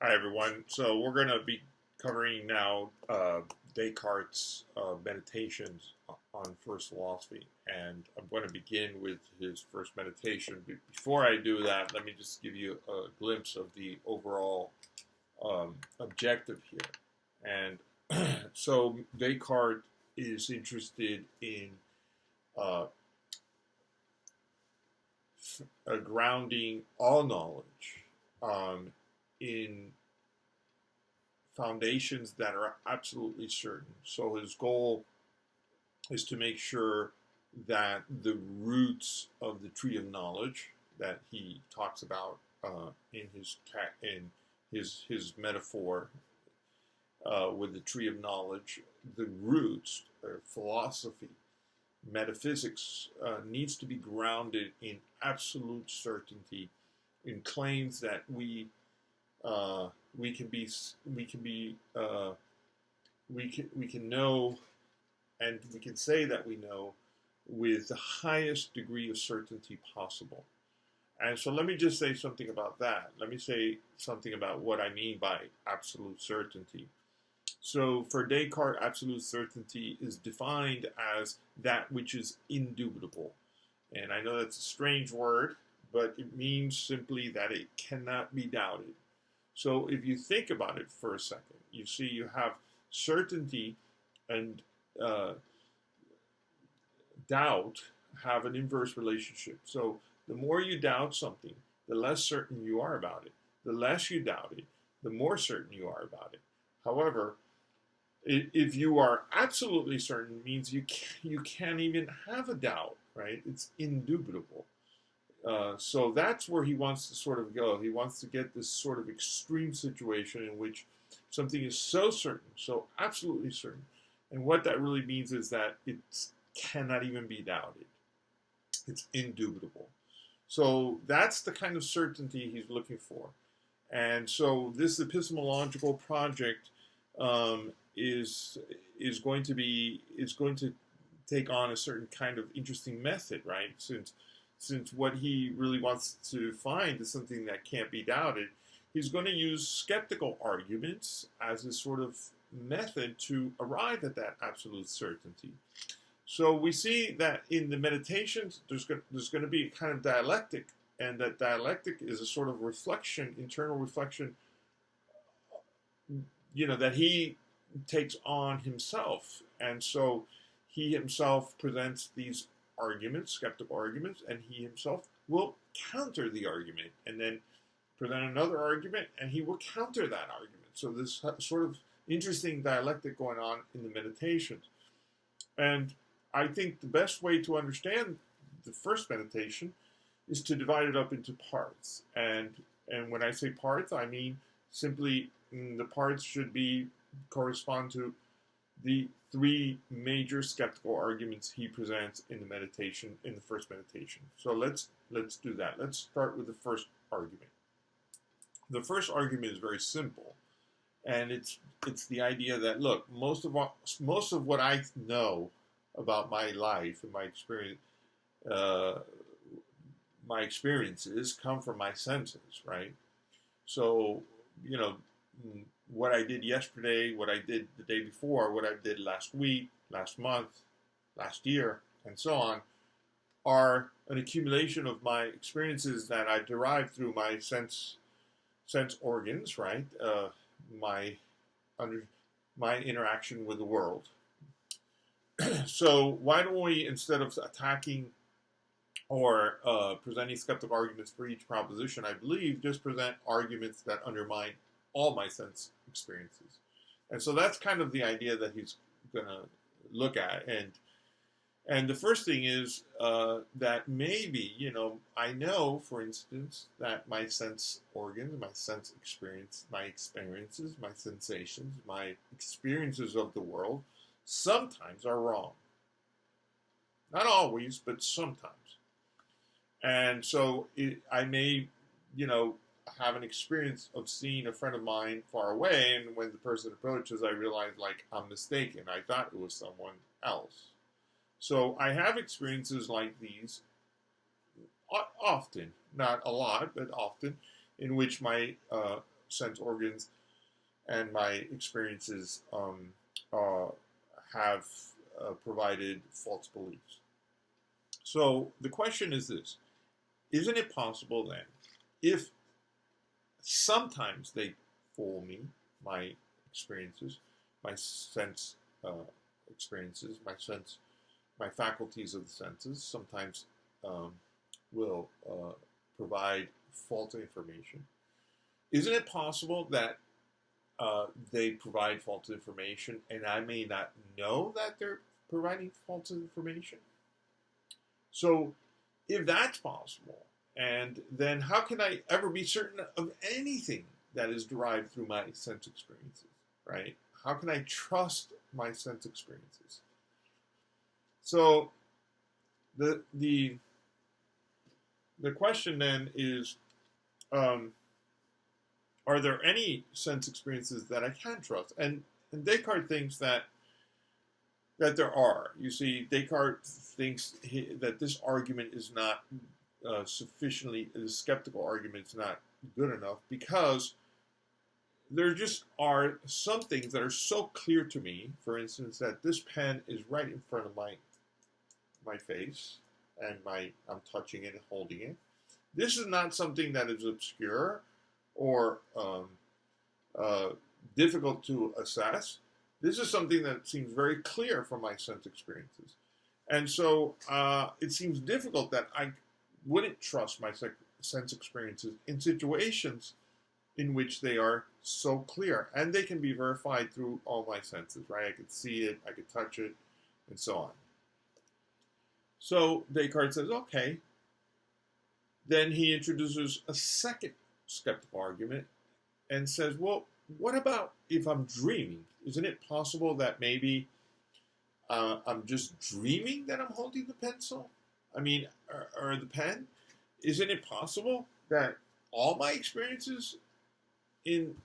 Hi, everyone. So we're going to be covering now Descartes' meditations on first philosophy. And I'm going to begin with his first meditation. Before I do that, let me just give you a glimpse of the overall objective here. And so Descartes is interested in uh, grounding all knowledge in foundations that are absolutely certain. So his goal is to make sure that the roots of the tree of knowledge that he talks about in his metaphor with the tree of knowledge, the roots, philosophy, metaphysics needs to be grounded in absolute certainty, in claims that we can know, and we can say that we know with the highest degree of certainty possible. And so let me just say something about that. Let me say something about what I mean by absolute certainty. So for Descartes, absolute certainty is defined as that which is indubitable. And I know that's a strange word, but it means simply that it cannot be doubted. So if you think about it for a second, you see you have certainty and doubt have an inverse relationship. So the more you doubt something, the less certain you are about it. The less you doubt it, the more certain you are about it. However, if you are absolutely certain, it means you can't even have a doubt, right? It's indubitable. So that's where he wants to sort of go. He wants to get this sort of extreme situation in which something is so certain, so absolutely certain. And what that really means is that it cannot even be doubted. It's indubitable. So that's the kind of certainty he's looking for. And so this epistemological project is going to take on a certain kind of interesting method, right? Since what he really wants to find is something that can't be doubted, he's going to use skeptical arguments as a sort of method to arrive at that absolute certainty. So we see that in the meditations, there's going to be a kind of dialectic, and that dialectic is a sort of reflection, internal reflection, that he takes on himself. And so he himself presents these arguments, skeptical arguments, and he himself will counter the argument and then present another argument, and he will counter that argument. So this sort of interesting dialectic going on in the meditations. And I think the best way to understand the first meditation is to divide it up into parts. And when I say parts, I mean simply the parts should correspond to the three major skeptical arguments he presents in the meditation, in the first meditation. So let's do that. Let's start with the first argument. The first argument is very simple, and it's the idea that, look, most of what I know about my life and my experiences come from my senses, right? So what I did yesterday, what I did the day before, what I did last week, last month, last year, and so on, are an accumulation of my experiences that I derived through my sense organs, right? My interaction with the world. So why don't we, instead of attacking or presenting skeptical arguments for each proposition, I believe, just present arguments that undermine all my sense experiences. And so that's kind of the idea that he's going to look at. And the first thing is that maybe, I know, for instance, that my sense organs, my sense experience, my experiences, my sensations, my experiences of the world sometimes are wrong. Not always, but sometimes. And so I may, have an experience of seeing a friend of mine far away, and when the person approaches, I realize, like, I'm mistaken. I thought it was someone else. So I have experiences like these often, not a lot, but often, in which my sense organs and my experiences have provided false beliefs. So the question is this: isn't it possible then, if sometimes they fool me, my experiences, my sense experiences, my faculties of the senses sometimes will provide false information. Isn't it possible that they provide false information and I may not know that they're providing false information? So if that's possible, and then how can I ever be certain of anything that is derived through my sense experiences, right? How can I trust my sense experiences? So the question then is, are there any sense experiences that I can trust? And Descartes thinks that there are. You see, Descartes thinks that this argument is not sufficiently, the skeptical argument is not good enough, because there just are some things that are so clear to me. For instance, that this pen is right in front of my face, and I'm touching it and holding it. This is not something that is obscure or difficult to assess. This is something that seems very clear from my sense experiences. And so it seems difficult that I wouldn't trust my sense experiences in situations in which they are so clear. And they can be verified through all my senses, right? I could see it, I could touch it, and so on. So Descartes says, okay. Then he introduces a second skeptical argument and says, well, what about if I'm dreaming? Isn't it possible that maybe I'm just dreaming that I'm holding the pencil? I mean, or the pen? Isn't it possible that all my experiences in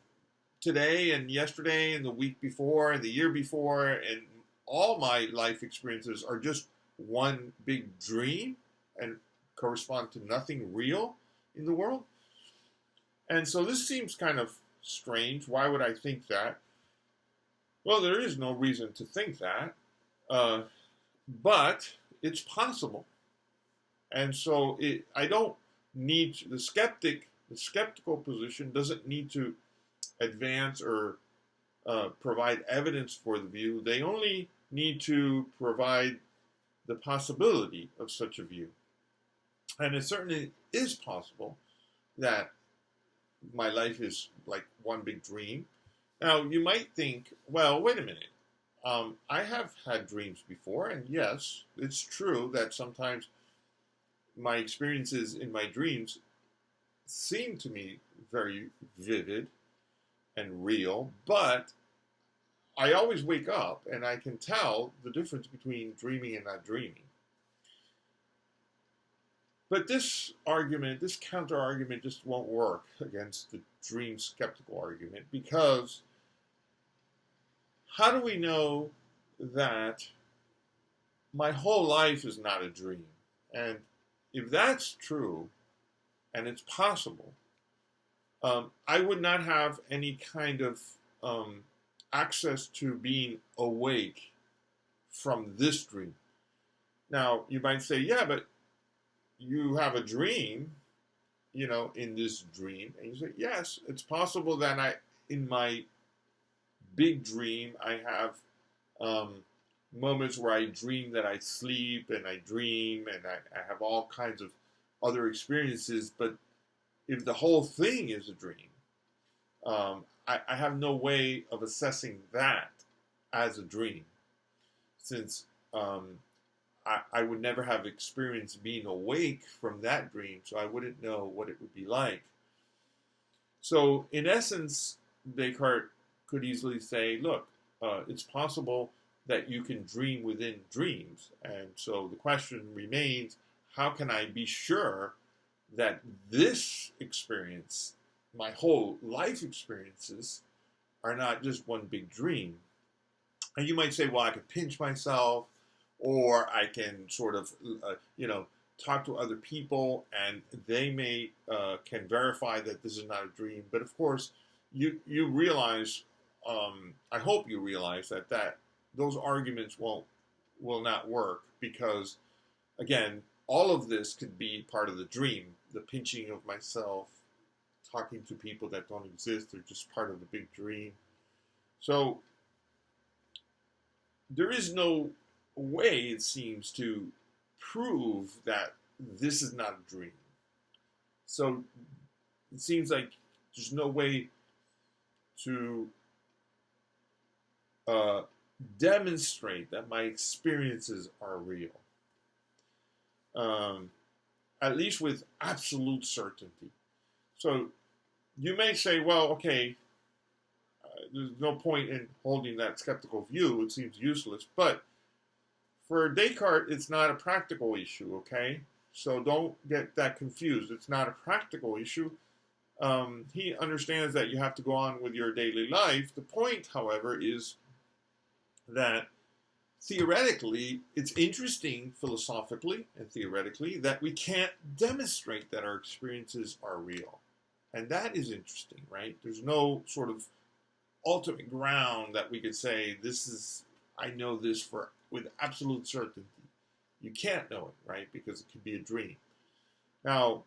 today and yesterday and the week before and the year before and all my life experiences are just one big dream and correspond to nothing real in the world? And so this seems kind of strange. Why would I think that? Well, there is no reason to think that, but it's possible. And so I don't need the skeptical position doesn't need to advance or provide evidence for the view. They only need to provide the possibility of such a view. And it certainly is possible that my life is like one big dream. Now, you might think, well, wait a minute. I have had dreams before, and yes, it's true that sometimes my experiences in my dreams seem to me very vivid and real, but I always wake up and I can tell the difference between dreaming and not dreaming. But this argument, this counter argument, just won't work against the dream skeptical argument, because how do we know that my whole life is not a dream? And if that's true, and it's possible, I would not have any kind of access to being awake from this dream. Now, you might say, yeah, but you have a dream, in this dream. And you say, yes, it's possible that in my big dream, I have moments where I dream that I sleep and I dream and I have all kinds of other experiences. But if the whole thing is a dream, I have no way of assessing that as a dream, since I would never have experienced being awake from that dream, so I wouldn't know what it would be like. So, in essence, Descartes could easily say, look, it's possible that you can dream within dreams. And so the question remains, how can I be sure that this experience, my whole life experiences, are not just one big dream? And you might say, well, I could pinch myself, or I can sort of, talk to other people, and they may can verify that this is not a dream. But of course, you realize, I hope you realize that those arguments will not work, because again, all of this could be part of the dream, the pinching of myself, talking to people that don't exist, they're just part of the big dream. So there is no way, it seems, to prove that this is not a dream. So it seems like there's no way to demonstrate that my experiences are real, at least with absolute certainty. So you may say, well, okay, there's no point in holding that skeptical view. It seems useless. But for Descartes, it's not a practical issue, okay? So don't get that confused. It's not a practical issue. He understands that you have to go on with your daily life. The point, however, is that theoretically, it's interesting philosophically and theoretically that we can't demonstrate that our experiences are real. And that is interesting, right? There's no sort of ultimate ground that we could say, I know this with absolute certainty. You can't know it, right? Because it could be a dream. Now,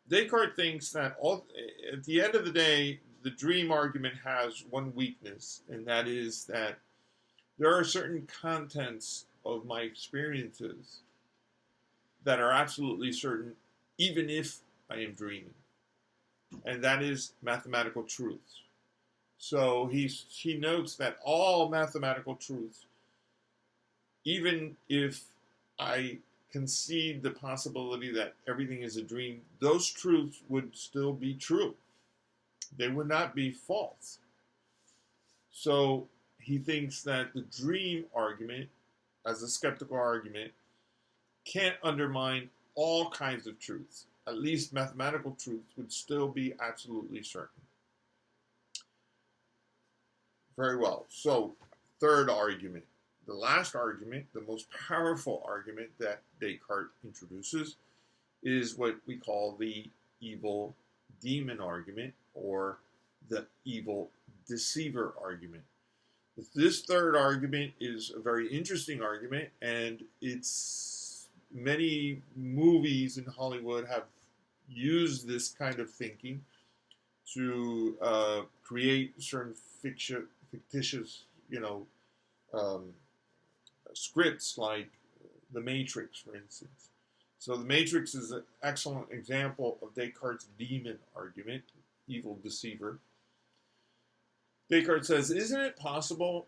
Descartes thinks that at the end of the day, the dream argument has one weakness, and that is that there are certain contents of my experiences that are absolutely certain, even if I am dreaming. And that is mathematical truths. So he notes that all mathematical truths, even if I concede the possibility that everything is a dream, those truths would still be true. They would not be false. So he thinks that the dream argument, as a skeptical argument, can't undermine all kinds of truths. At least mathematical truths would still be absolutely certain. Very well. So, third argument. The last argument, the most powerful argument that Descartes introduces, is what we call the evil demon argument, or the evil deceiver argument. This third argument is a very interesting argument, and many movies in Hollywood have used this kind of thinking to create certain fictitious, scripts, like The Matrix, for instance. So The Matrix is an excellent example of Descartes' demon argument, evil deceiver. Descartes says, isn't it possible,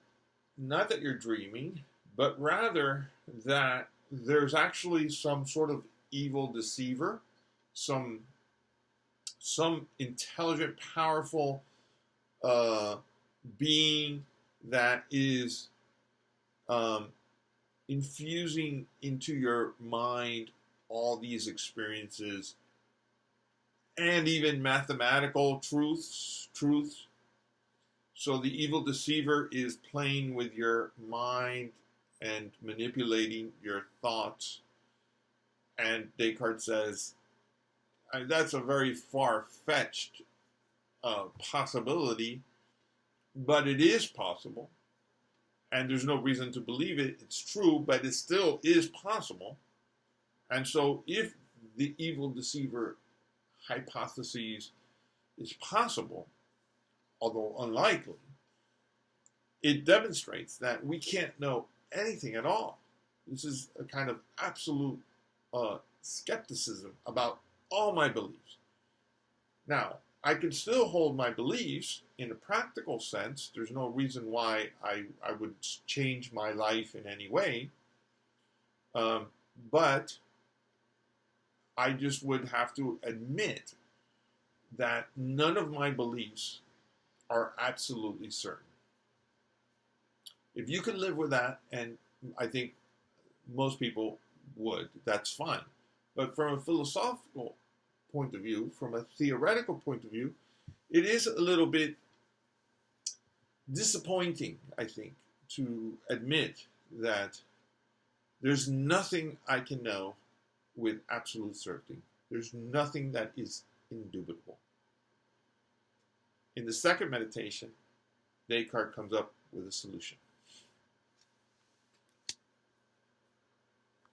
not that you're dreaming, but rather that there's actually some sort of evil deceiver, some intelligent, powerful being that is infusing into your mind all these experiences and even mathematical truths. So the evil deceiver is playing with your mind and manipulating your thoughts. And Descartes says, that's a very far-fetched possibility, but it is possible. And there's no reason to believe it. It's true, but it still is possible. And so if the evil deceiver hypothesis is possible, although unlikely, it demonstrates that we can't know anything at all. This is a kind of absolute skepticism about all my beliefs. Now, I can still hold my beliefs in a practical sense. There's no reason why I would change my life in any way. But I just would have to admit that none of my beliefs are absolutely certain. If you can live with that, and I think most people would, that's fine. But from a philosophical point of view, from a theoretical point of view, it is a little bit disappointing, I think, to admit that there's nothing I can know with absolute certainty. There's nothing that is indubitable. In the second meditation, Descartes comes up with a solution.